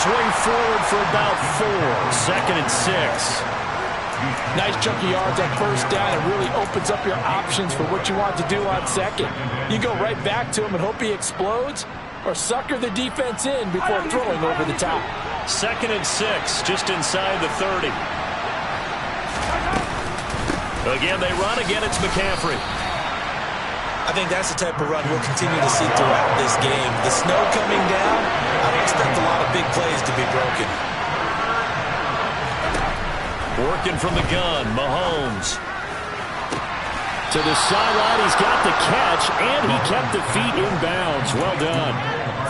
his way forward for about 4. Second and 6. Nice chunk of yards on first down. It really opens up your options for what you want to do on second. You go right back to him and hope he explodes, or sucker the defense in before throwing over the top. Second and 6, just inside the 30. Again, they run. Again, it's McCaffrey. I think that's the type of run we'll continue to see throughout this game. The snow coming down, I expect a lot of big plays to be broken. Working from the gun, Mahomes. To the sideline, he's got the catch, and he kept the feet in bounds. Well done.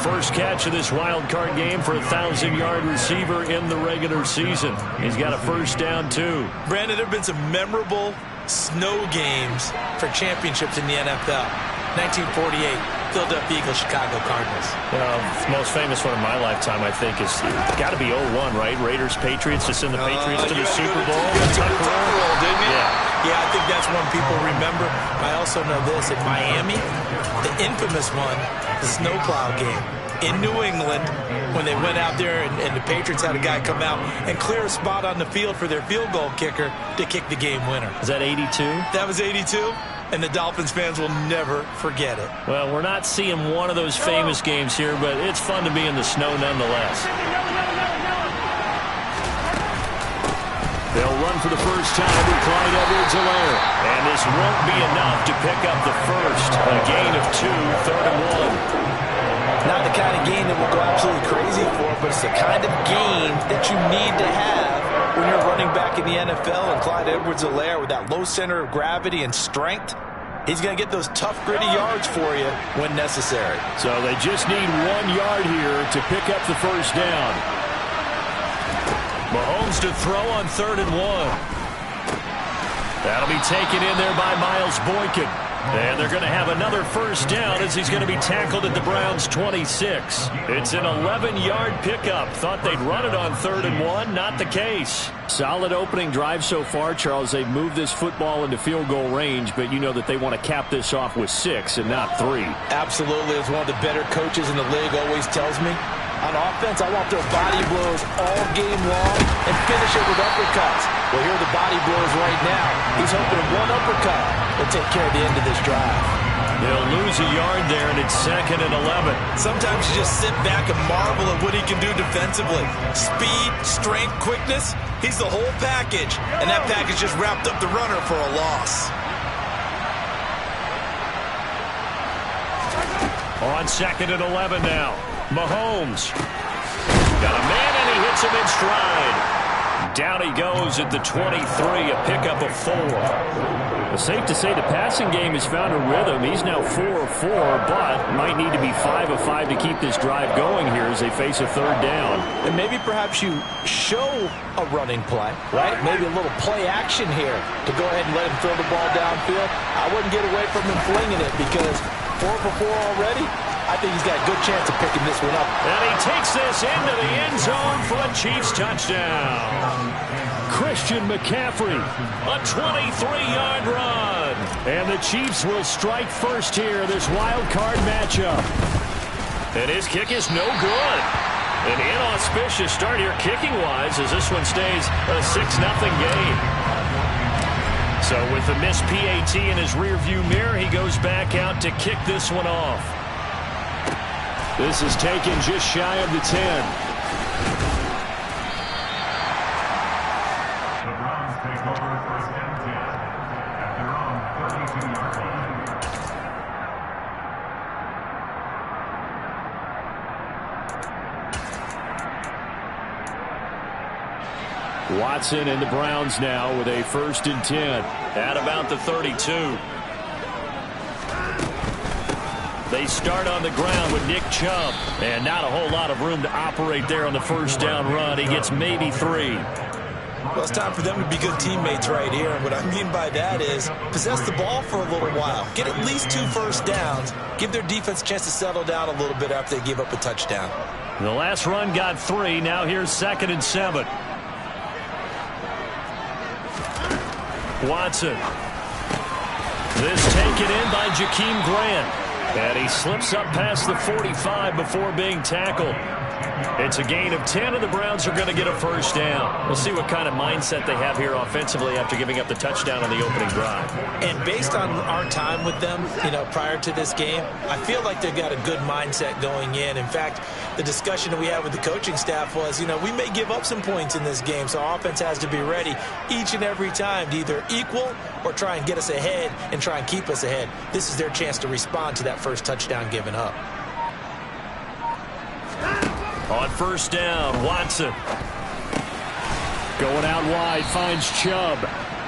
First catch of this wild card game for a 1,000-yard receiver in the regular season. He's got a first down, too. Brandon, there have been some memorable snow games for championships in the NFL. 1948, Philadelphia Eagles, Chicago Cardinals. The most famous one in my lifetime, I think, is got to be 01, right? Raiders, Patriots, to send the Patriots to the Super Bowl. Tucker roll, didn't it? Yeah. Yeah, I think that's one people remember. I also know this. In Miami, the infamous one, the snowplow game. In New England, when they went out there and the Patriots had a guy come out and clear a spot on the field for their field goal kicker to kick the game winner. Is that 82? That was 82. And the Dolphins fans will never forget it. Well, we're not seeing one of those famous games here, but it's fun to be in the snow nonetheless. They'll run for the first time with Clyde Edwards-Helaire. And this won't be enough to pick up the first. A gain of 2, 3rd and 1. Not the kind of gain that we'll go absolutely crazy for, but it's the kind of gain that you need to have when you're running back in the NFL. And Clyde Edwards-Helaire, with that low center of gravity and strength, he's going to get those tough, gritty yards for you when necessary. So they just need 1 yard here to pick up the first down. Mahomes to throw on 3rd and 1. That'll be taken in there by Miles Boykin. And they're going to have another first down as he's going to be tackled at the Browns' 26. It's an 11-yard pickup. Thought they'd run it on 3rd and 1. Not the case. Solid opening drive so far, Charles. They've moved this football into field goal range, but you know that they want to cap this off with 6 and not 3. Absolutely. As one of the better coaches in the league always tells me, on offense, I want their body blows all game long and finish it with uppercuts. Well, here are the body blows right now. He's hoping one uppercut will take care of the end of this drive. They'll lose a yard there, and it's 2nd and 11. Sometimes you just sit back and marvel at what he can do defensively. Speed, strength, quickness, he's the whole package. And that package just wrapped up the runner for a loss. On 2nd and 11 now. Mahomes. Got a man, and he hits him in stride. Down he goes at the 23, a pickup of 4. It's safe to say the passing game has found a rhythm. He's now 4 of 4, but might need to be 5 of 5 to keep this drive going here as they face a 3rd down. And maybe perhaps you show a running play, right? Maybe a little play action here to go ahead and let him throw the ball downfield. I wouldn't get away from him flinging it because 4 for 4 already. I think he's got a good chance of picking this one up. And he takes this into the end zone for a Chiefs touchdown. Christian McCaffrey, a 23-yard run. And the Chiefs will strike first here, this wild card matchup. And his kick is no good. An inauspicious start here kicking-wise as this one stays a 6-0 game. So with the missed PAT in his rearview mirror, he goes back out to kick this one off. This is taken just shy of the 10. The Browns take over 1st and 10 at their own 32-yard line. Watson and the Browns now with a 1st and 10 at about the 32. They start on the ground with Nick Chubb, and not a whole lot of room to operate there on the first down run. He gets maybe 3. Well, it's time for them to be good teammates right here. And what I mean by that is possess the ball for a little while. Get at least 2 first downs. Give their defense a chance to settle down a little bit after they give up a touchdown. The last run got 3. Now here's 2nd and 7. Watson. This taken in by Jakeem Grant. And he slips up past the 45 before being tackled. It's a gain of 10, and the Browns are going to get a first down. We'll see what kind of mindset they have here offensively after giving up the touchdown on the opening drive. And based on our time with them, prior to this game, I feel like they've got a good mindset going in. In fact, the discussion that we had with the coaching staff was, we may give up some points in this game, so our offense has to be ready each and every time to either equal or try and get us ahead and try and keep us ahead. This is their chance to respond to that first touchdown given up. On first down, Watson. Going out wide, finds Chubb.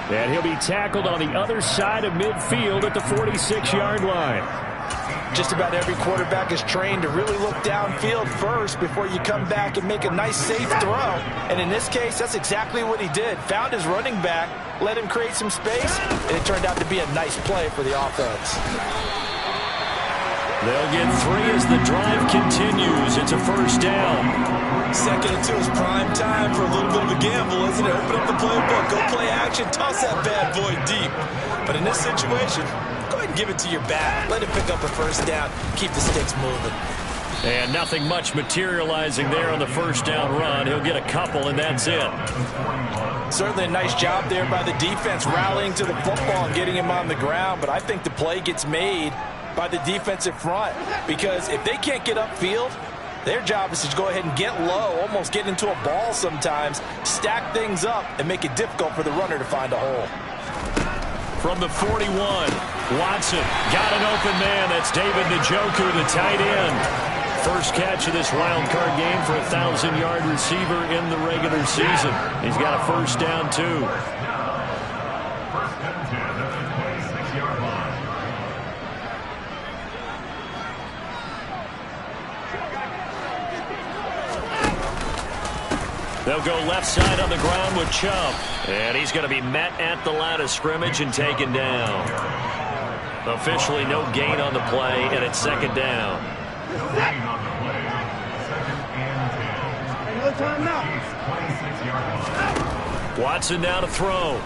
And he'll be tackled on the other side of midfield at the 46-yard line. Just about every quarterback is trained to really look downfield first before you come back and make a nice, safe throw. And in this case, that's exactly what he did. Found his running back, let him create some space, and it turned out to be a nice play for the offense. They'll get 3 as the drive continues. It's a first down. Second and 2 is prime time for a little bit of a gamble, isn't it? Open up the playbook, go play action, toss that bad boy deep. But in this situation, go ahead and give it to your back. Let him pick up a first down. Keep the sticks moving. And nothing much materializing there on the first down run. He'll get a couple, and that's it. Certainly a nice job there by the defense rallying to the football and getting him on the ground. But I think the play gets made by the defensive front, because if they can't get upfield, their job is to go ahead and get low, almost get into a ball sometimes, stack things up, and make it difficult for the runner to find a hole. From the 41, Watson got an open man. That's David Njoku, the tight end. First catch of this wild card game for a 1,000-yard receiver in the regular season. He's got a first down, too. First and 10 at the 26-yard line. They'll go left side on the ground with Chubb. And he's going to be met at the line of scrimmage and taken down. Officially no gain on the play, and it's second down. No gain on the play. Second and 10. No time now. 26-yard line. Watson down to throw.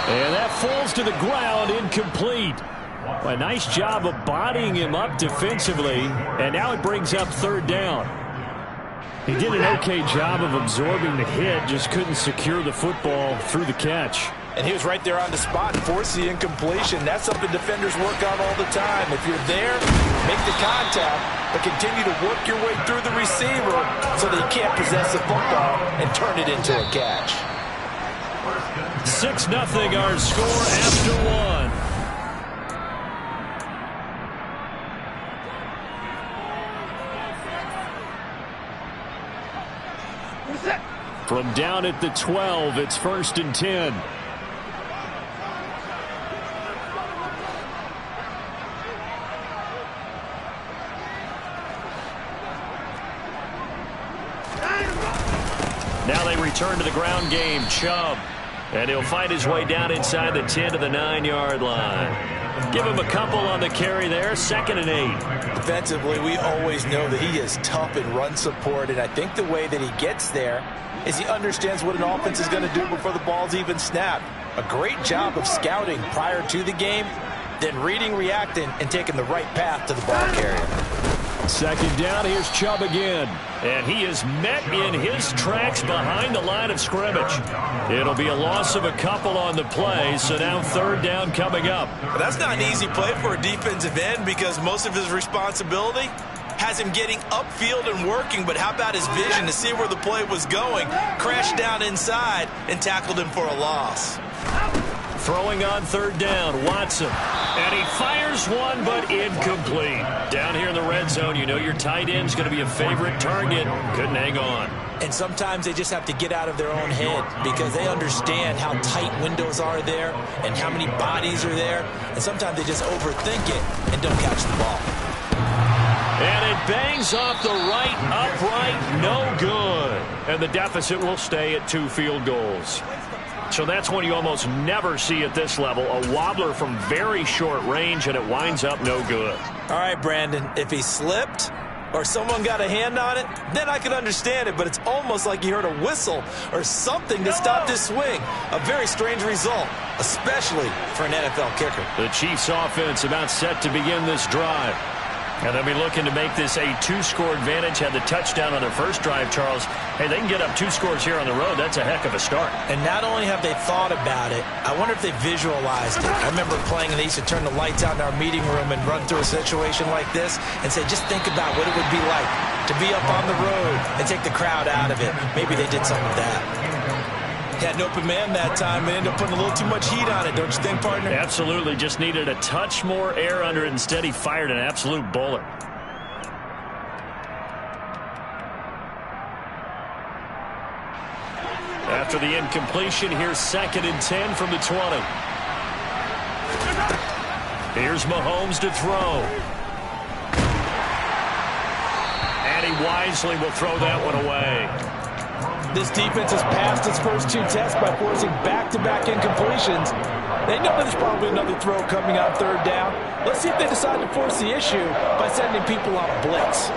And that falls to the ground, incomplete. Well, a nice job of bodying him up defensively, and now it brings up third down. He did an okay job of absorbing the hit, just couldn't secure the football through the catch. And he was right there on the spot and forced the incompletion. That's something defenders work on all the time. If you're there, make the contact, but continue to work your way through the receiver so that he can't possess the football and turn it into a catch. 6-0 our score after one. From down at the 12, it's first and 10. Now they return to the ground game. Chubb. And he'll fight his way down inside the 10 to the 9-yard line. Give him a couple on the carry there. Second and 8. Defensively, we always know that he is tough in run support, and I think the way that he gets there is he understands what an offense is going to do before the ball's even snapped. A great job of scouting prior to the game, then reading, reacting, and taking the right path to the ball carrier. Second down, here's Chubb again. And he is met in his tracks behind the line of scrimmage. It'll be a loss of a couple on the play, so now third down coming up. But that's not an easy play for a defensive end because most of his responsibility has him getting upfield and working, but how about his vision to see where the play was going? Crashed down inside and tackled him for a loss. Throwing on third down, Watson. And he fires one, but incomplete. Down here in the red zone, you know your tight end's going to be a favorite target. Couldn't hang on. And sometimes they just have to get out of their own head because they understand how tight windows are there and how many bodies are there. And sometimes they just overthink it and don't catch the ball. And it bangs off the right upright, no good. And the deficit will stay at 2 field goals. So that's one you almost never see at this level. A wobbler from very short range, and it winds up no good. All right, Brandon, if he slipped, or someone got a hand on it, then I can understand it, but it's almost like he heard a whistle or something to stop this swing. A very strange result, especially for an NFL kicker. The Chiefs offense about set to begin this drive. And they'll be looking to make this a two-score advantage. Had the touchdown on their first drive, Charles. Hey, they can get up 2 scores here on the road. That's a heck of a start. And not only have they thought about it, I wonder if they visualized it. I remember playing, and they used to turn the lights out in our meeting room and run through a situation like this and say, just think about what it would be like to be up on the road and take the crowd out of it. Maybe they did something with that. Had an open man that time and ended up putting a little too much heat on it, don't you think, partner? Absolutely. Just needed a touch more air under it. Instead, he fired an absolute bullet. After the incompletion, here's 2nd and 10 from the 20. Here's Mahomes to throw. And he wisely will throw that one away. This defense has passed its first 2 tests by forcing back-to-back incompletions. They know there's probably another throw coming on 3rd down. Let's see if they decide to force the issue by sending people on a blitz.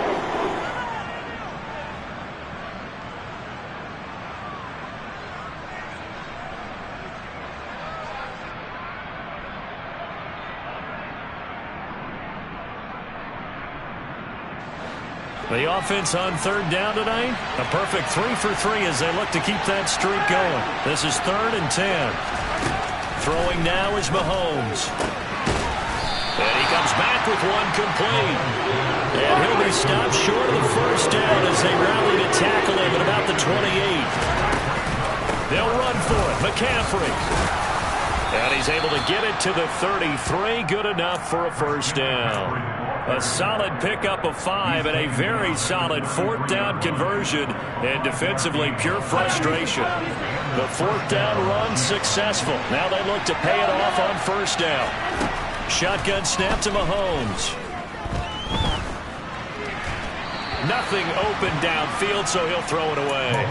The offense on 3rd down tonight, a perfect 3 for 3 as they look to keep that streak going. This is 3rd and 10. Throwing now is Mahomes. And he comes back with one complete. And he'll be stopped short of the first down as they rally to tackle him at about the 28. They'll run for it. McCaffrey. And he's able to get it to the 33. Good enough for a first down. A solid pickup of 5 and a very solid 4th down conversion, and defensively pure frustration. The 4th down run successful. Now they look to pay it off on 1st down. Shotgun snap to Mahomes. Nothing open downfield, so he'll throw it away.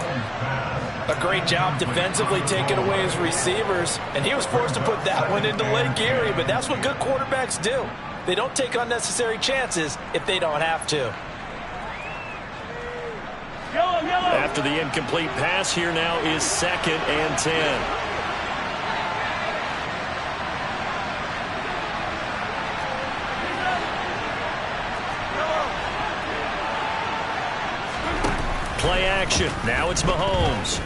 A great job defensively taking away his receivers, and he was forced to put that one into Lake Erie, but that's what good quarterbacks do. They don't take unnecessary chances if they don't have to. After the incomplete pass, here now is 2nd and 10. Play action. Now it's Mahomes.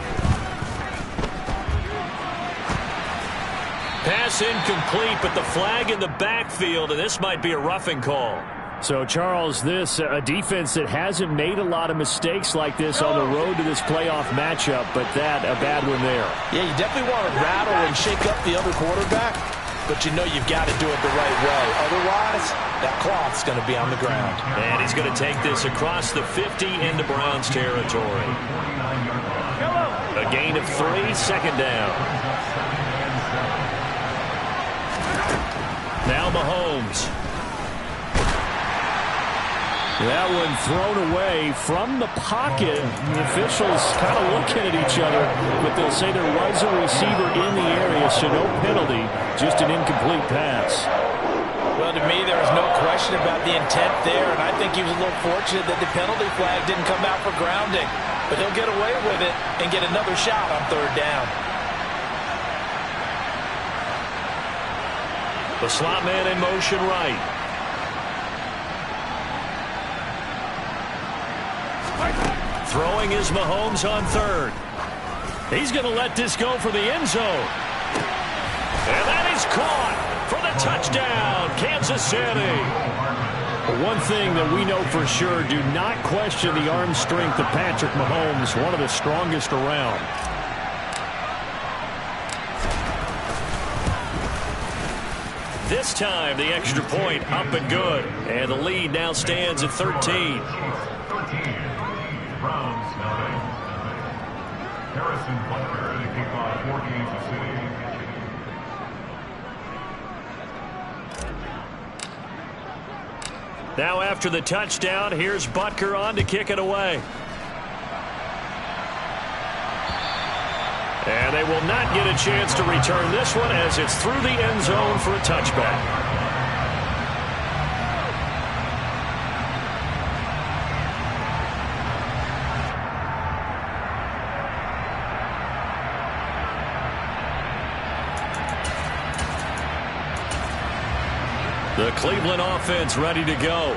Pass incomplete, but the flag in the backfield, and this might be a roughing call. So, Charles, this a defense that hasn't made a lot of mistakes like this on the road to this playoff matchup, but that a bad one there. Yeah, you definitely want to rattle and shake up the other quarterback, but you know you've got to do it the right way. Otherwise, that cloth's going to be on the ground. And he's going to take this across the 50 into Browns territory. A gain of 3, 2nd down. Now Mahomes. That one thrown away from the pocket. The officials kind of looking at each other, but they'll say there was a receiver in the area, so no penalty, just an incomplete pass. Well, to me, there was no question about the intent there, and I think he was a little fortunate that the penalty flag didn't come out for grounding. But he'll get away with it and get another shot on 3rd down. The slot man in motion right. Throwing is Mahomes on 3rd. He's going to let this go for the end zone. And that is caught for the touchdown, Kansas City. One thing that we know for sure, do not question the arm strength of Patrick Mahomes, one of the strongest around. This time, the extra point up and good. And the lead now stands at 13. Browns now. Harrison Butker to kick off for Kansas City. Now after the touchdown, here's Butker on to kick it away. And they will not get a chance to return this one as it's through the end zone for a touchback. Cleveland offense ready to go.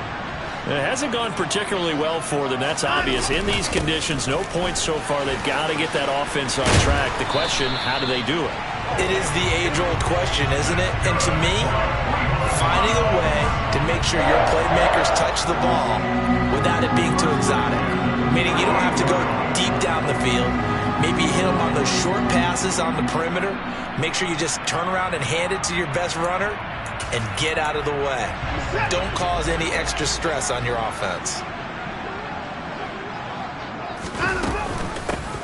It hasn't gone particularly well for them. That's obvious. In these conditions, no points so far. They've got to get that offense on track. The question, how do they do it? It is the age-old question, isn't it? And to me, finding a way to make sure your playmakers touch the ball without it being too exotic. Meaning you don't have to go deep down the field. Maybe you hit them on those short passes on the perimeter. Make sure you just turn around and hand it to your best runner and get out of the way. Don't cause any extra stress on your offense.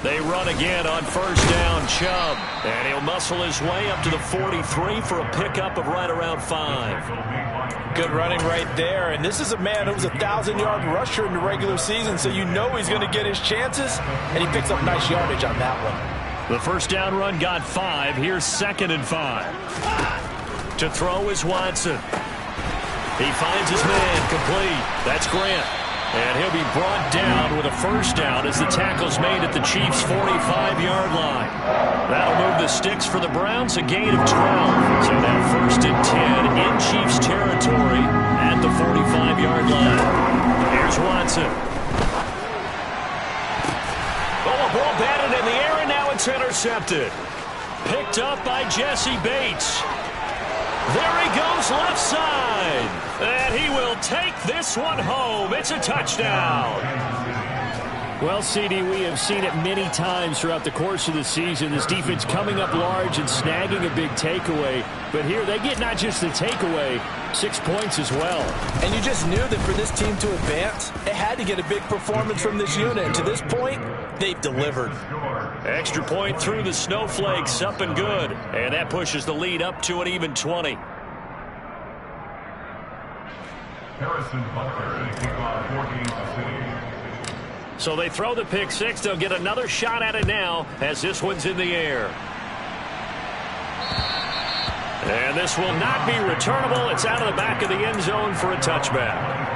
They run again on first down, Chubb. And he'll muscle his way up to the 43 for a pickup of right around 5. Good running right there. And this is a man who was a 1,000-yard rusher in the regular season, so you know he's going to get his chances. And he picks up nice yardage on that one. The first down run got 5. Here's 2nd and 5. To throw is Watson. He finds his man complete. That's Grant. And he'll be brought down with a first down as the tackle's made at the Chiefs' 45-yard line. That'll move the sticks for the Browns, a gain of 12. So now 1st and 10 in Chiefs territory at the 45-yard line. Here's Watson. Oh, a ball batted in the air, and now it's intercepted. Picked up by Jesse Bates. There he goes left side. And he will take this one home. It's a touchdown. Well, CD, we have seen it many times throughout the course of the season. This defense coming up large and snagging a big takeaway. But here they get not just the takeaway, 6 points as well. And you just knew that for this team to advance, it had to get a big performance from this unit. And to this point, they've delivered. Extra point through the snowflakes, up and good. And that pushes the lead up to an even 20. Harrison Butker, kickoff for Kansas City. So they throw the pick six. They'll get another shot at it now as this one's in the air. And this will not be returnable. It's out of the back of the end zone for a touchback.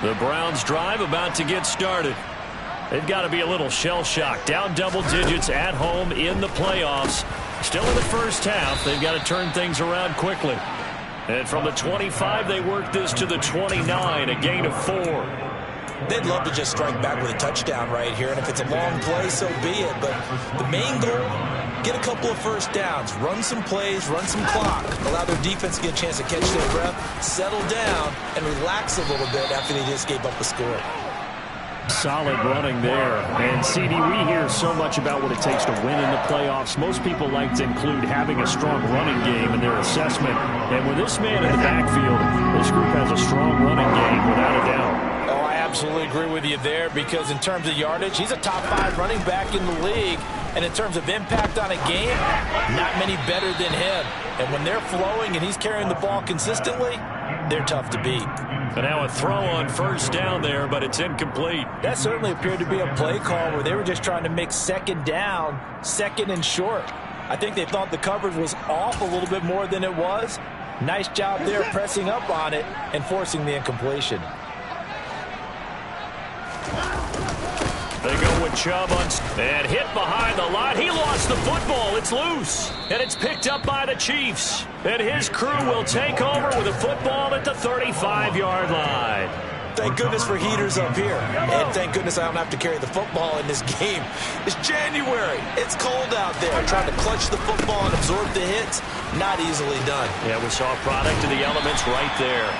The Browns drive about to get started. They've got to be a little shell-shocked. Down double digits at home in the playoffs. Still in the first half. They've got to turn things around quickly. And from the 25, they work this to the 29, a gain of 4. They'd love to just strike back with a touchdown right here, and if it's a long play, so be it. But the main goal, get a couple of first downs, run some plays, run some clock, allow their defense to get a chance to catch their breath, settle down, and relax a little bit after they just gave up a score. Solid running there. And CD, we hear so much about what it takes to win in the playoffs. Most people like to include having a strong running game in their assessment. And with this man in the backfield, this group has a strong running game without a doubt. Oh, I absolutely agree with you there, because in terms of yardage, he's a top 5 running back in the league. And in terms of impact on a game, not many better than him. And when they're flowing and he's carrying the ball consistently, they're tough to beat. And now a throw on first down there, but it's incomplete. That certainly appeared to be a play call where they were just trying to make second down, second and short. I think they thought the coverage was off a little bit more than it was. Nice job there pressing up on it and forcing the incompletion. They go with Chubb on and hit behind the line. He lost the football. It's loose. And it's picked up by the Chiefs. And his crew will take over with a football at the 35-yard line. Thank goodness for heaters up here. And thank goodness I don't have to carry the football in this game. It's January. It's cold out there. Trying to clutch the football and absorb the hits, not easily done. Yeah, we saw a product of the elements right there.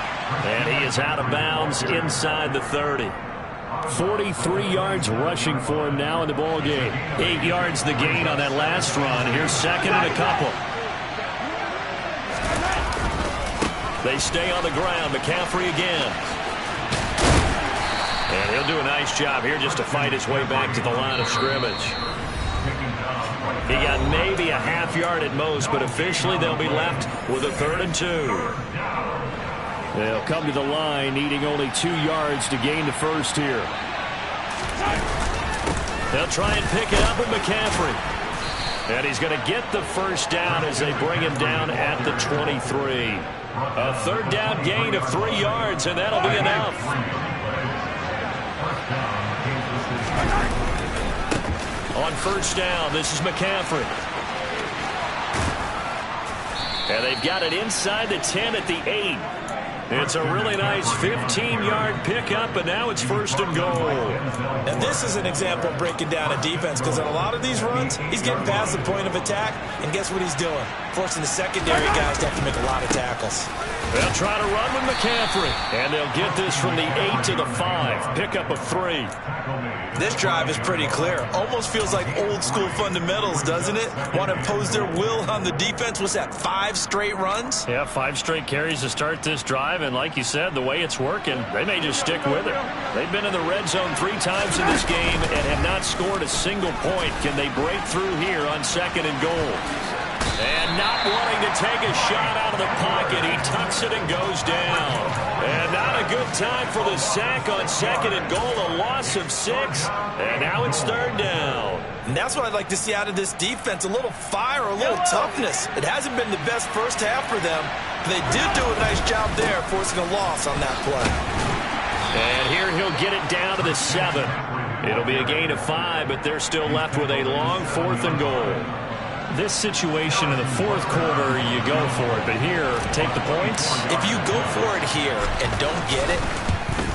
And he is out of bounds inside the 30. 43 yards rushing for him now in the ball game. 8 yards the gain on that last run. Here's second and a couple. They stay on the ground. McCaffrey again. And he'll do a nice job here just to fight his way back to the line of scrimmage. He got maybe a half yard at most, but officially they'll be left with a 3rd and 2. They'll come to the line, needing only 2 yards to gain the first here. They'll try and pick it up with McCaffrey. And he's going to get the first down as they bring him down at the 23. A third down gain of 3 yards, and that'll be enough. On first down, this is McCaffrey. And they've got it inside the 10 at the 8. It's a really nice 15-yard pickup, and now it's first and goal. And this is an example of breaking down a defense, because on a lot of these runs, he's getting past the point of attack, and guess what he's doing? Forcing the secondary guys to have to make a lot of tackles. They'll try to run with McCaffrey, and they'll get this from the 8 to the 5. Pickup of 3. This drive is pretty clear. Almost feels like old-school fundamentals, doesn't it? Want to impose their will on the defense. What's that, 5 straight runs? Yeah, 5 straight carries to start this drive, and like you said, the way it's working, they may just stick with it. They've been in the red zone 3 times in this game and have not scored a single point. Can they break through here on second and goal? And not wanting to take a shot out of the pocket, he tucks it and goes down. And not a good time for the sack on second and goal, a loss of 6. And now it's third down. And that's what I'd like to see out of this defense, a little fire, a little toughness. It hasn't been the best first half for them. They did do a nice job there, forcing a loss on that play. And here he'll get it down to the 7. It'll be a gain of 5, but they're still left with a long 4th and goal. This situation in the 4th quarter, you go for it. But here, take the points. If you go for it here and don't get it,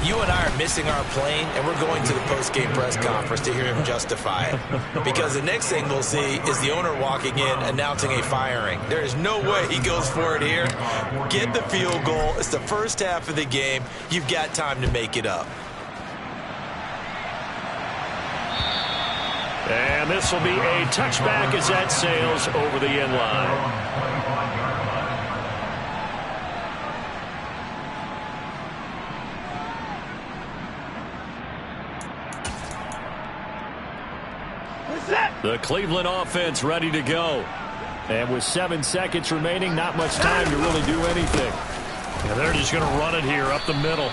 you and I are missing our plane, and we're going to the post-game press conference to hear him justify it. Because the next thing we'll see is the owner walking in announcing a firing. There is no way he goes for it here. Get the field goal. It's the first half of the game. You've got time to make it up. And this will be a touchback as that sails over the end line. The Cleveland offense ready to go. And with 7 seconds remaining, not much time to really do anything. And they're just going to run it here up the middle.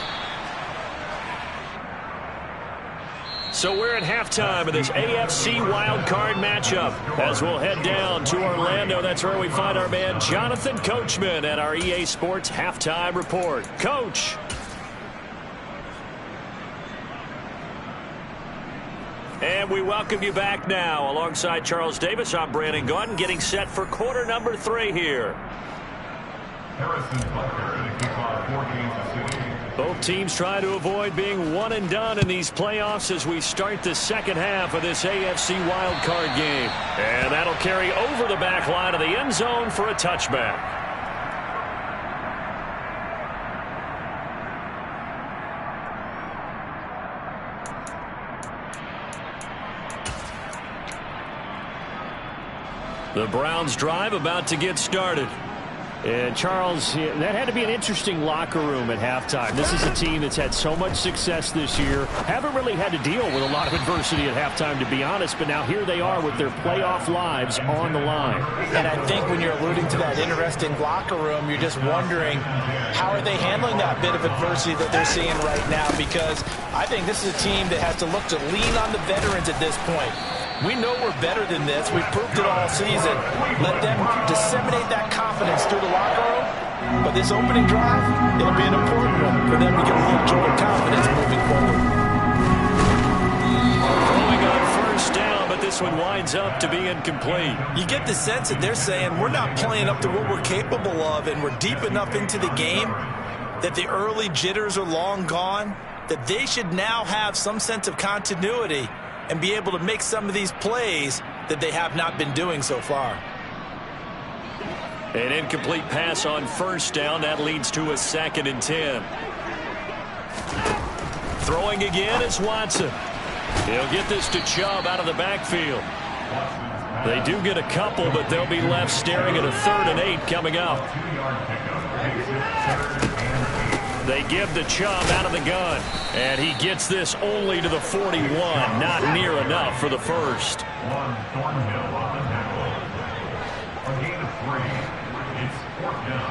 So we're at halftime of this AFC wildcard matchup. As we'll head down to Orlando, that's where we find our man Jonathan Coachman at our EA Sports Halftime Report. Coach. And we welcome you back now. Alongside Charles Davis, I'm Brandon Gaudin, getting set for quarter number 3 here. Harrison Butker to kick off for Kansas City. Both teams try to avoid being one and done in these playoffs as we start the second half of this AFC wildcard game. And that'll carry over the back line of the end zone for a touchback. The Browns drive about to get started. And, Charles, that had to be an interesting locker room at halftime. This is a team that's had so much success this year. Haven't really had to deal with a lot of adversity at halftime, to be honest. But now here they are with their playoff lives on the line. And I think when you're alluding to that interesting locker room, you're just wondering how are they handling that bit of adversity that they're seeing right now? Because I think this is a team that has to look to lean on the veterans at this point. We know we're better than this. We've proved it all season. Let them disseminate that confidence through the locker room. But this opening drive, it'll be an important one for them to get a little jolt of confidence moving forward. Throwing on first down, but this one winds up to be incomplete. You get the sense that they're saying we're not playing up to what we're capable of, and we're deep enough into the game that the early jitters are long gone, that they should now have some sense of continuity and be able to make some of these plays that they have not been doing so far. An incomplete pass on first down. That leads to a 2nd and 10. Throwing again is Watson. He'll get this to Chubb out of the backfield. They do get a couple, but they'll be left staring at a 3rd and 8 coming up. They give the Chubb out of the gun, and he gets this only to the 41. Not near enough for the first. Thornhill on the tackle. A gain of 3. It's 4th down.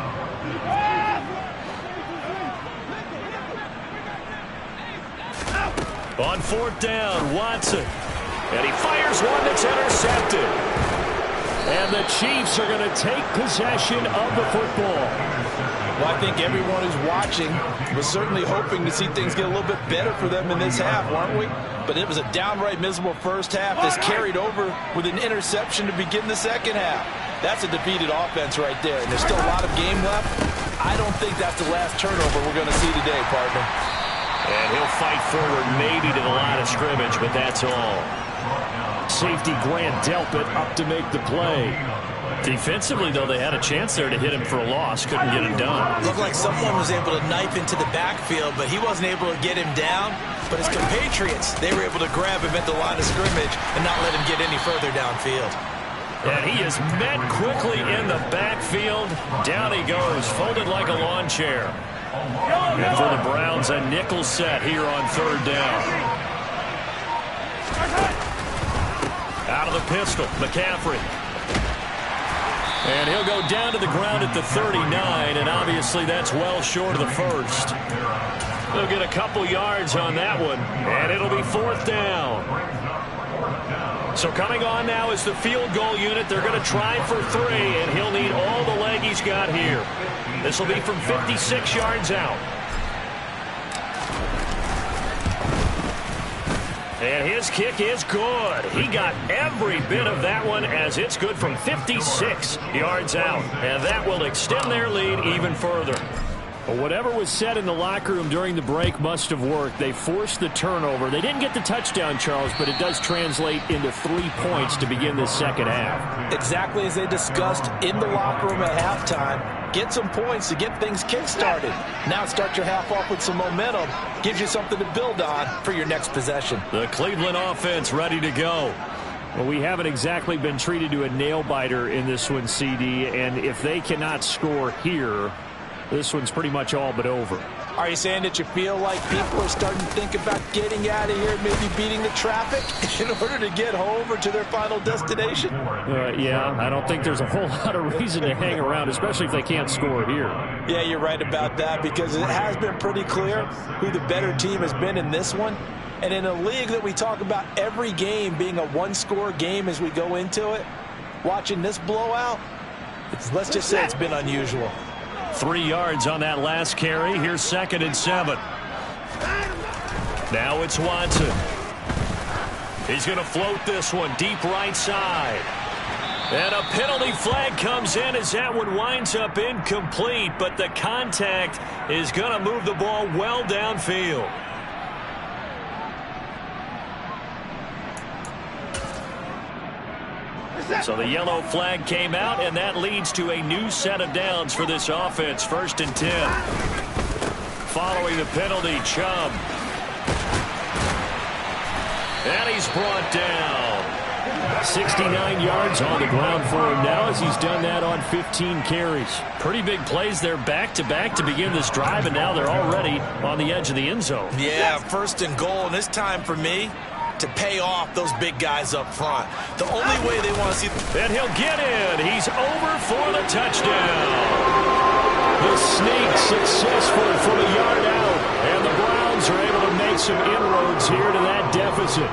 On 4th down, Watson. And he fires one that's intercepted. And the Chiefs are going to take possession of the football. Well, I think everyone who's watching was certainly hoping to see things get a little bit better for them in this half, weren't we? But it was a downright miserable first half that's carried over with an interception to begin the second half. That's a defeated offense right there, and there's still a lot of game left. I don't think that's the last turnover we're going to see today, partner. And he'll fight forward maybe to the line of scrimmage, but that's all. Safety Grant Delpit up to make the play. Defensively, though, they had a chance there to hit him for a loss. Couldn't get it done. Looked like someone was able to knife into the backfield, but he wasn't able to get him down. But his compatriots, they were able to grab him at the line of scrimmage and not let him get any further downfield. And he is met quickly in the backfield. Down he goes, folded like a lawn chair. And for the Browns, a nickel set here on third down. Out of the pistol, McCaffrey. And he'll go down to the ground at the 39, and obviously that's well short of the first. They'll get a couple yards on that one, and it'll be fourth down. So coming on now is the field goal unit. They're going to try for 3, and he'll need all the leg he's got here. This will be from 56 yards out. And his kick is good. He got every bit of that one as it's good from 56 yards out. And that will extend their lead even further. Well, whatever was said in the locker room during the break must have worked. They forced the turnover. They didn't get the touchdown, Charles, but it does translate into 3 points to begin this second half. Exactly as they discussed in the locker room at halftime. Get some points to get things kick-started. Now start your half off with some momentum. Gives you something to build on for your next possession. The Cleveland offense ready to go. Well, we haven't exactly been treated to a nail-biter in this one, CD, and if they cannot score here, this one's pretty much all but over. Are you saying that you feel like people are starting to think about getting out of here, maybe beating the traffic in order to get home or to their final destination? Yeah, I don't think there's a whole lot of reason to hang around, especially if they can't score here. Yeah, you're right about that, because it has been pretty clear who the better team has been in this one. And in a league that we talk about every game being a one-score game as we go into it, watching this blowout, let's just say it's been unusual. 3 yards on that last carry. Here's 2nd and 7. Now it's Watson. He's going to float this one deep right side. And a penalty flag comes in as that one winds up incomplete, but the contact is going to move the ball well downfield. So the yellow flag came out, and that leads to a new set of downs for this offense. 1st and 10. Following the penalty, Chubb. And he's brought down. 69 yards on the ground for him now as he's done that on 15 carries. Pretty big plays there back-to-back to begin this drive, and now they're already on the edge of the end zone. Yeah, 1st and goal, and this time for me to pay off those big guys up front. The only way they want to see... And he'll get in. He's over for the touchdown. The sneak successful from a yard out. And the Browns are able to make some inroads here to that deficit.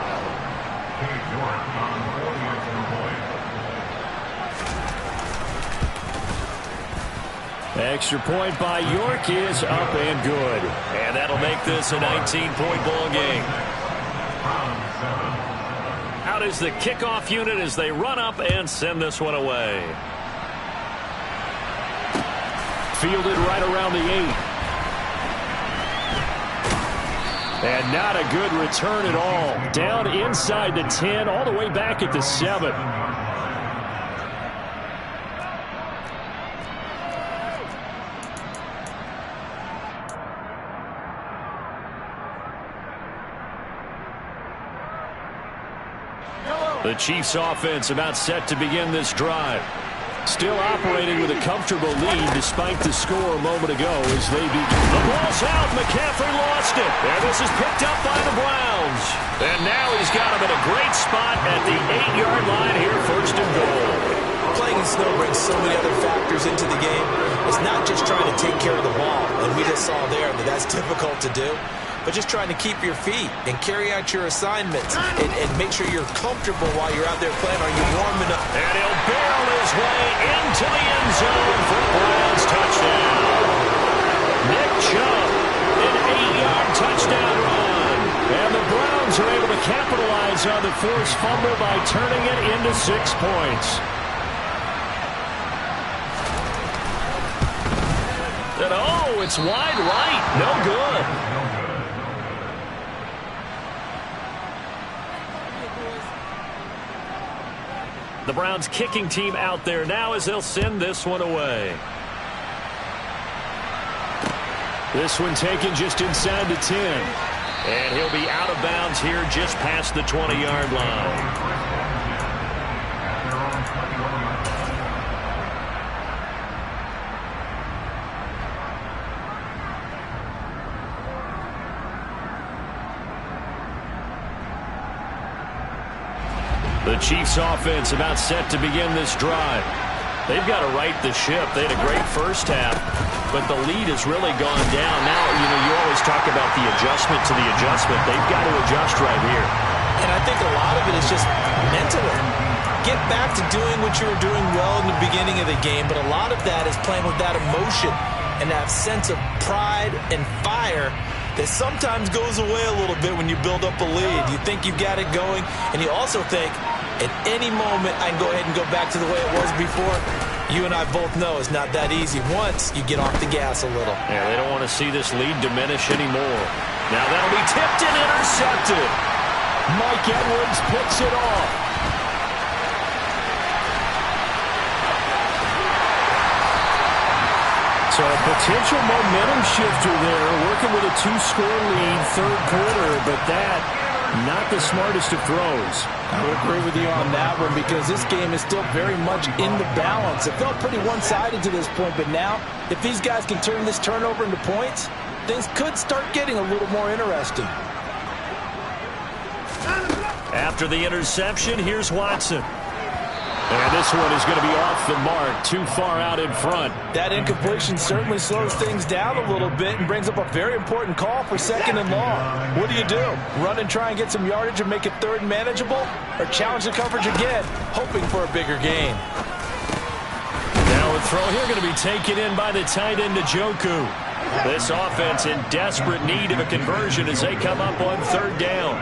Extra point by York is up and good. And that'll make this a 19-point ball game. Out is the kickoff unit as they run up and send this one away. Fielded right around the 8. And not a good return at all. Down inside the 10, all the way back at the 7. The Chiefs offense about set to begin this drive. Still operating with a comfortable lead despite the score a moment ago as they begin. The ball's out. McCaffrey lost it. And this is picked up by the Browns. And now he's got him in a great spot at the 8-yard line here, 1st and goal. Playing in snow brings so many other factors into the game. It's not just trying to take care of the ball, and we just saw there that that's difficult to do, but just trying to keep your feet and carry out your assignments and make sure you're comfortable while you're out there playing. Are you warm enough? And he'll barrel his way into the end zone for a Browns touchdown. 20-yard touchdown run. And the Browns are able to capitalize on the forced fumble by turning it into 6 points. And oh, it's wide right. No good. The Browns kicking team out there now as they'll send this one away. This one taken just inside the 10. And he'll be out of bounds here just past the 20-yard line. The Chiefs offense about set to begin this drive. They've got to right the ship. They had a great first half, but the lead has really gone down. Now, you always talk about the adjustment to the adjustment. They've got to adjust right here. And I think a lot of it is just mentally. Get back to doing what you were doing well in the beginning of the game, but a lot of that is playing with that emotion and that sense of pride and fire that sometimes goes away a little bit when you build up a lead. You think you've got it going, and you also think, at any moment, I can go ahead and go back to the way it was before. You and I both know it's not that easy once you get off the gas a little. Yeah, they don't want to see this lead diminish anymore. Now that'll be tipped and intercepted. Mike Edwards picks it off. So a potential momentum shifter there, working with a 2-score lead, third quarter, but that, not the smartest of throws. I would agree with you on that one because this game is still very much in the balance. It felt pretty one-sided to this point, but now, if these guys can turn this turnover into points, things could start getting a little more interesting. After the interception, here's Watson. And this one is going to be off the mark, too far out in front. That incompletion certainly slows things down a little bit and brings up a very important call for 2nd and long. What do? Run and try and get some yardage and make it 3rd and manageable? Or challenge the coverage again, hoping for a bigger gain? Now a throw here going to be taken in by the tight end Njoku. This offense in desperate need of a conversion as they come up on 3rd down.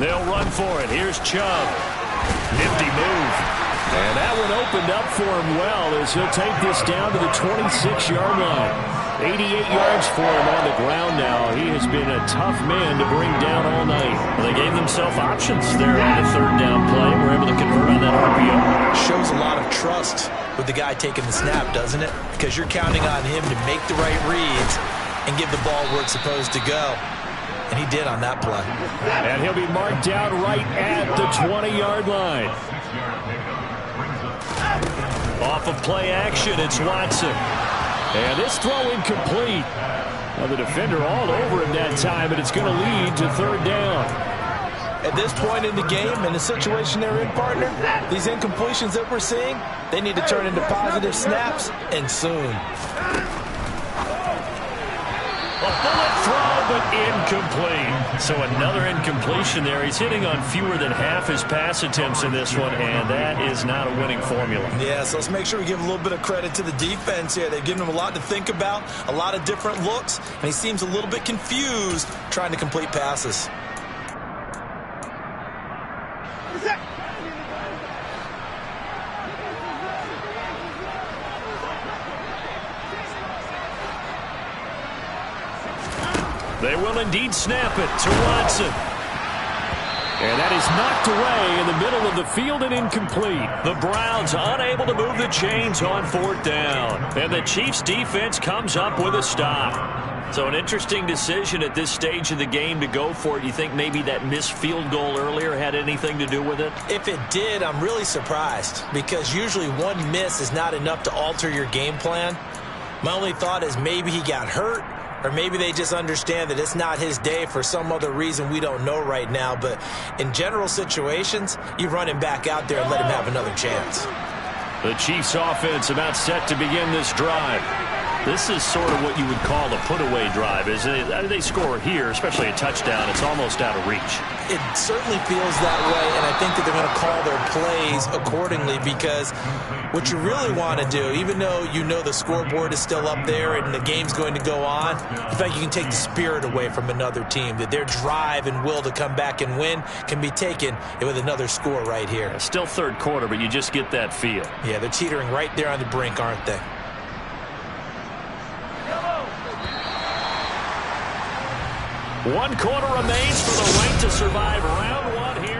They'll run for it. Here's Chubb. Nifty move. And that one opened up for him well as he'll take this down to the 26-yard line. 88 yards for him on the ground now. He has been a tough man to bring down all night. Well, they gave themselves options there on the 3rd down play. We're able to convert on that RPO. Shows a lot of trust with the guy taking the snap, doesn't it? Because you're counting on him to make the right reads and give the ball where it's supposed to go. And he did on that play. And he'll be marked down right at the 20-yard line. Off of play action, it's Watson. And this throw incomplete. Now the defender all over him that time, and it's going to lead to 3rd down. At this point in the game, in the situation they're in, partner, these incompletions that we're seeing, they need to turn into positive snaps, and soon. A bullet throw, but incomplete. So another incompletion there. He's hitting on fewer than half his pass attempts in this one, and that is not a winning formula. Yeah, so let's make sure we give a little bit of credit to the defense here. They've given him a lot to think about, a lot of different looks, and he seems a little bit confused trying to complete passes. They will indeed snap it to Watson. And that is knocked away in the middle of the field and incomplete. The Browns unable to move the chains on 4th down. And the Chiefs defense comes up with a stop. So an interesting decision at this stage of the game to go for it. You think maybe that missed field goal earlier had anything to do with it? If it did, I'm really surprised because usually one miss is not enough to alter your game plan. My only thought is maybe he got hurt. Or maybe they just understand that it's not his day for some other reason we don't know right now. But in general situations, you run him back out there and let him have another chance. The Chiefs offense about set to begin this drive. This is sort of what you would call a put-away drive, isn't it? They score here, especially a touchdown. It's almost out of reach. It certainly feels that way, and I think that they're going to call their plays accordingly, because what you really want to do, even though you know the scoreboard is still up there and the game's going to go on, in fact, you can take the spirit away from another team, that their drive and will to come back and win can be taken with another score right here. Still third quarter, but you just get that feel. Yeah, they're teetering right there on the brink, aren't they? One quarter remains for the right to survive round one here.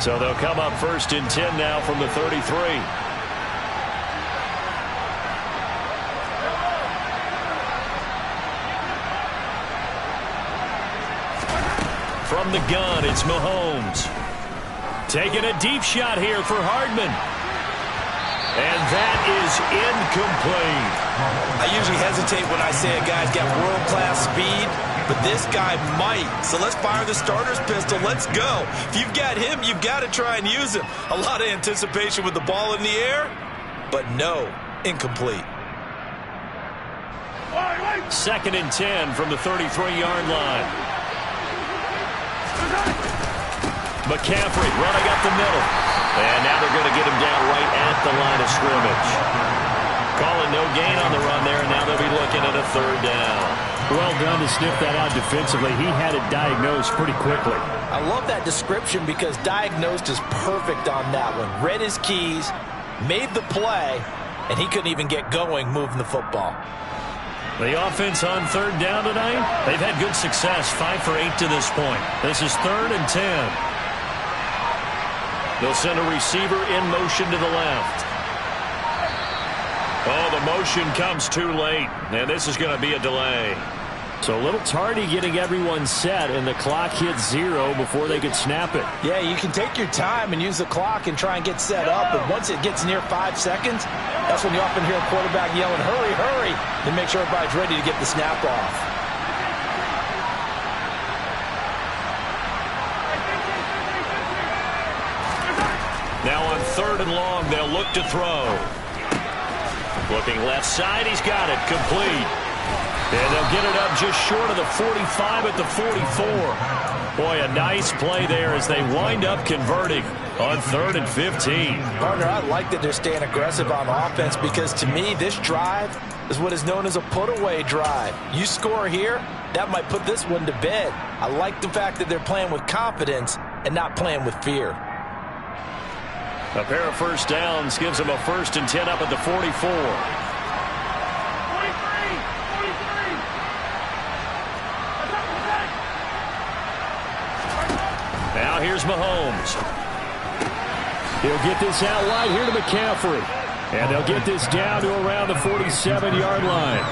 So they'll come up 1st and 10 now from the 33. From the gun, it's Mahomes. Taking a deep shot here for Hardman. And that is incomplete. I usually hesitate when I say a guy's got world-class speed, but this guy might. So let's fire the starter's pistol. Let's go. If you've got him, you've got to try and use him. A lot of anticipation with the ball in the air, but no, incomplete. 2nd and 10 from the 33-yard line. McCaffrey running up the middle. And now they're going to get him down right at the line of scrimmage. Calling no gain on the run there, and now they'll be looking at a 3rd down. Well done to sniff that out defensively. He had it diagnosed pretty quickly. I love that description because diagnosed is perfect on that one. Read his keys, made the play, and he couldn't even get going moving the football. The offense on 3rd down tonight, they've had good success, 5 for 8 to this point. This is 3rd and 10. They'll send a receiver in motion to the left. Oh, the motion comes too late, and this is going to be a delay. So a little tardy getting everyone set, and the clock hits 0 before they could snap it. Yeah, you can take your time and use the clock and try and get set up, but once it gets near 5 seconds, that's when you often hear a quarterback yelling, hurry, hurry, to make sure everybody's ready to get the snap off. Now on 3rd and long, they'll look to throw. Looking left side, he's got it, complete. And they'll get it up just short of the 45 at the 44. Boy, a nice play there as they wind up converting on 3rd and 15. Partner, I like that they're staying aggressive on offense because to me, this drive is what is known as a put-away drive. You score here, that might put this one to bed. I like the fact that they're playing with confidence and not playing with fear. A pair of 1st downs gives them a 1st and 10 up at the 44. Now here's Mahomes. He'll get this out wide here to McCaffrey. And they'll get this down to around the 47-yard line.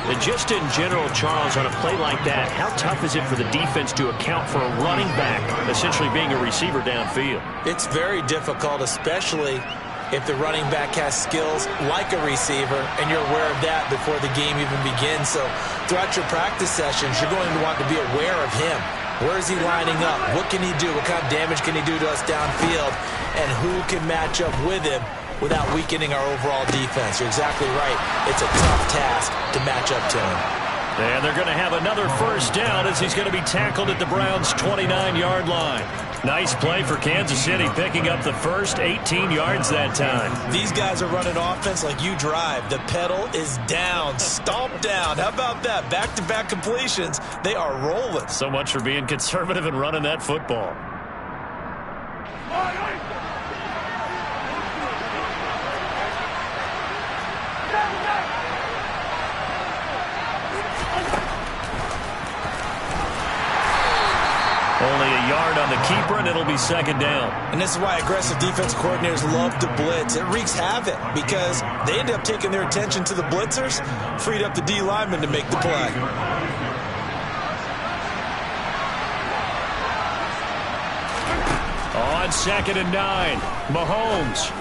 And just in general, Charles, on a play like that, how tough is it for the defense to account for a running back essentially being a receiver downfield? It's very difficult, especially if the running back has skills like a receiver, and you're aware of that before the game even begins. So throughout your practice sessions, you're going to want to be aware of him. Where is he lining up? What can he do? What kind of damage can he do to us downfield? And who can match up with him without weakening our overall defense? You're exactly right. It's a tough task to match up to him. And they're going to have another 1st down as he's going to be tackled at the Browns' 29-yard line. Nice play for Kansas City, picking up the first 18 yards that time. These guys are running offense like you drive. The pedal is down, stomp down. How about that? Back-to-back completions. They are rolling. So much for being conservative and running that football. Only a yard on the keeper, and it'll be 2nd down. And this is why aggressive defense coordinators love to blitz. It wreaks havoc because they end up taking their attention to the blitzers, freed up the D lineman to make the play. On 2nd and 9, Mahomes.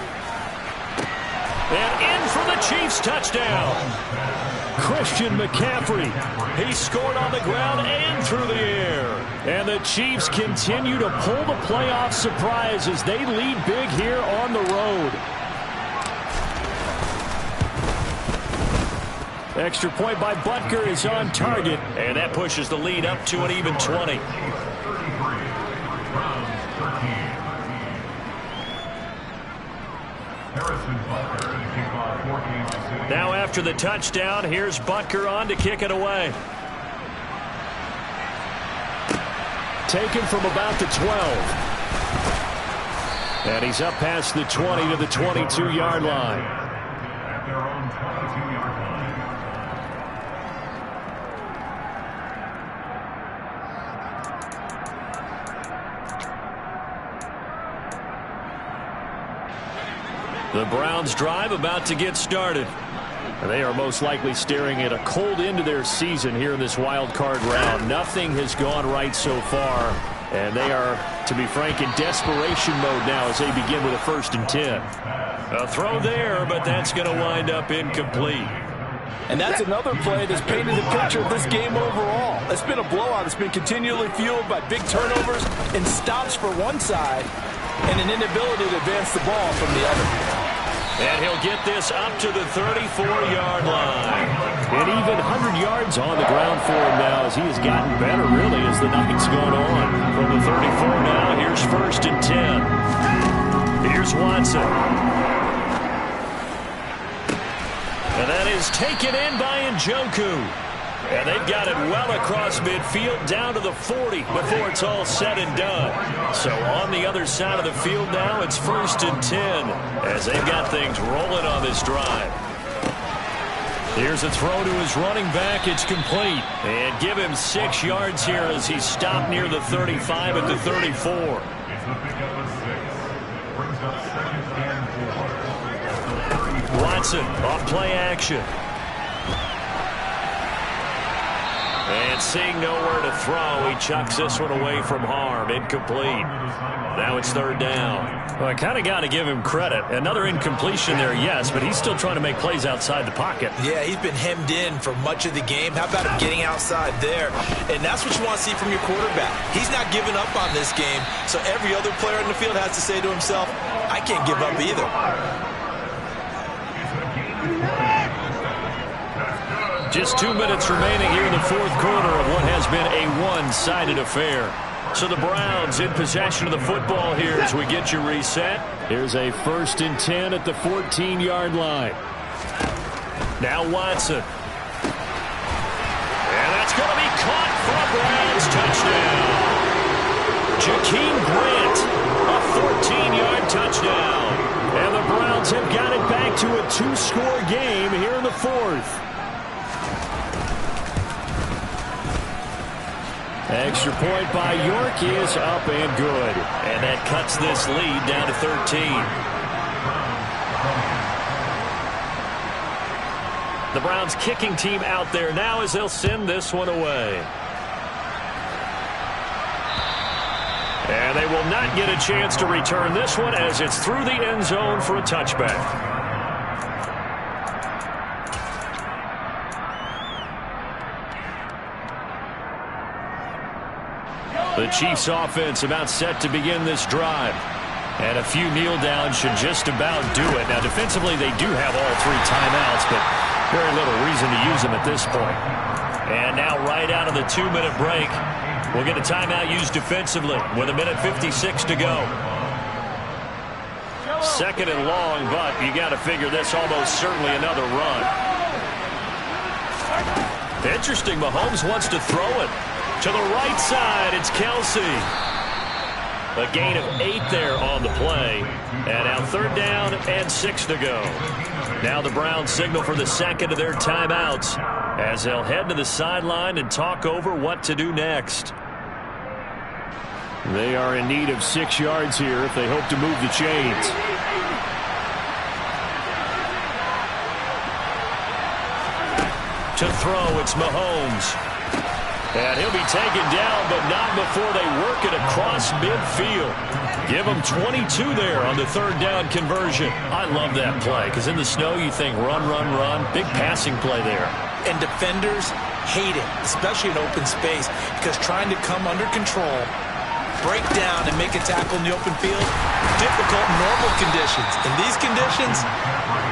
And in for the Chiefs touchdown. Christian McCaffrey. He scored on the ground and through the air. And the Chiefs continue to pull the playoff surprise as they lead big here on the road. Extra point by Butker is on target, and that pushes the lead up to an even 20. Now after the touchdown, here's Butker on to kick it away. Taken from about the 12. And he's up past the 20 to the 22-yard line. At their own 22-yard line. The Browns drive about to get started. They are most likely staring at a cold end to their season here in this wild card round. Nothing has gone right so far, and they are, to be frank, in desperation mode now as they begin with a 1st and 10. A throw there, but that's going to wind up incomplete. And that's another play that's painted the picture of this game overall. It's been a blowout. It's been continually fueled by big turnovers and stops for one side and an inability to advance the ball from the other. And he'll get this up to the 34-yard line. And even 100 yards on the ground for him now as he has gotten better, really, as the night's gone on. From the 34 now, here's 1st and 10. Here's Watson. And that is taken in by Njoku. And they've got it well across midfield down to the 40 before it's all said and done. So on the other side of the field now, it's 1st and 10 as they've got things rolling on this drive. Here's a throw to his running back. It's complete. And give him 6 yards here as he's stopped near the 35 at the 34. It's the pickup of 6. Brings up 2nd and 4. Watson off play action. And seeing nowhere to throw, he chucks this one away from harm. Incomplete. Now it's 3rd down. Well, I kind of got to give him credit. Another incompletion there, yes, but he's still trying to make plays outside the pocket. Yeah, he's been hemmed in for much of the game. How about him getting outside there? And that's what you want to see from your quarterback. He's not giving up on this game, so every other player in the field has to say to himself, I can't give up either. Just 2 minutes remaining here in the 4th quarter of what has been a one-sided affair. So the Browns in possession of the football here as we get you reset. Here's a 1st and 10 at the 14-yard line. Now Watson. And that's going to be caught for a Browns touchdown. Jakeem Grant, a 14-yard touchdown. And the Browns have got it back to a 2-score game here in the 4th. Extra point by York is up and good. And that cuts this lead down to 13. The Browns kicking team out there now as they'll send this one away. And they will not get a chance to return this one as it's through the end zone for a touchback. The Chiefs offense about set to begin this drive. And a few kneel downs should just about do it. Now defensively they do have all 3 timeouts, but very little reason to use them at this point. And now right out of the 2-minute break, we'll get a timeout used defensively with 1:56 to go. 2nd and long, but you got to figure this almost certainly another run. Interesting, Mahomes wants to throw it. To the right side, it's Kelsey. A gain of 8 there on the play. And now 3rd down and 6 to go. Now the Browns signal for the 2nd of their timeouts as they'll head to the sideline and talk over what to do next. They are in need of 6 yards here if they hope to move the chains. To throw, it's Mahomes. And he'll be taken down, but not before they work it across midfield. Give him 22 there on the 3rd down conversion. I love that play because in the snow you think run, run, run. Big passing play there. and defenders hate it, especially in open space, because trying to come under control, break down, and make a tackle in the open field, difficult in normal conditions. In these conditions,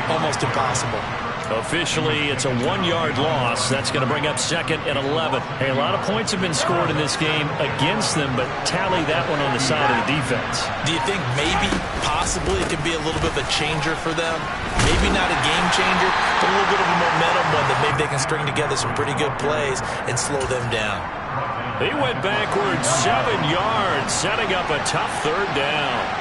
almost impossible. Officially, it's a 1-yard loss. That's going to bring up 2nd and 11. Hey, a lot of points have been scored in this game against them, but tally that one on the side of the defense. Do you think maybe, possibly, it could be a little bit of a changer for them? Maybe not a game changer, but a little bit of a momentum one that maybe they can string together some pretty good plays and slow them down. He went backwards 7 yards, setting up a tough 3rd down.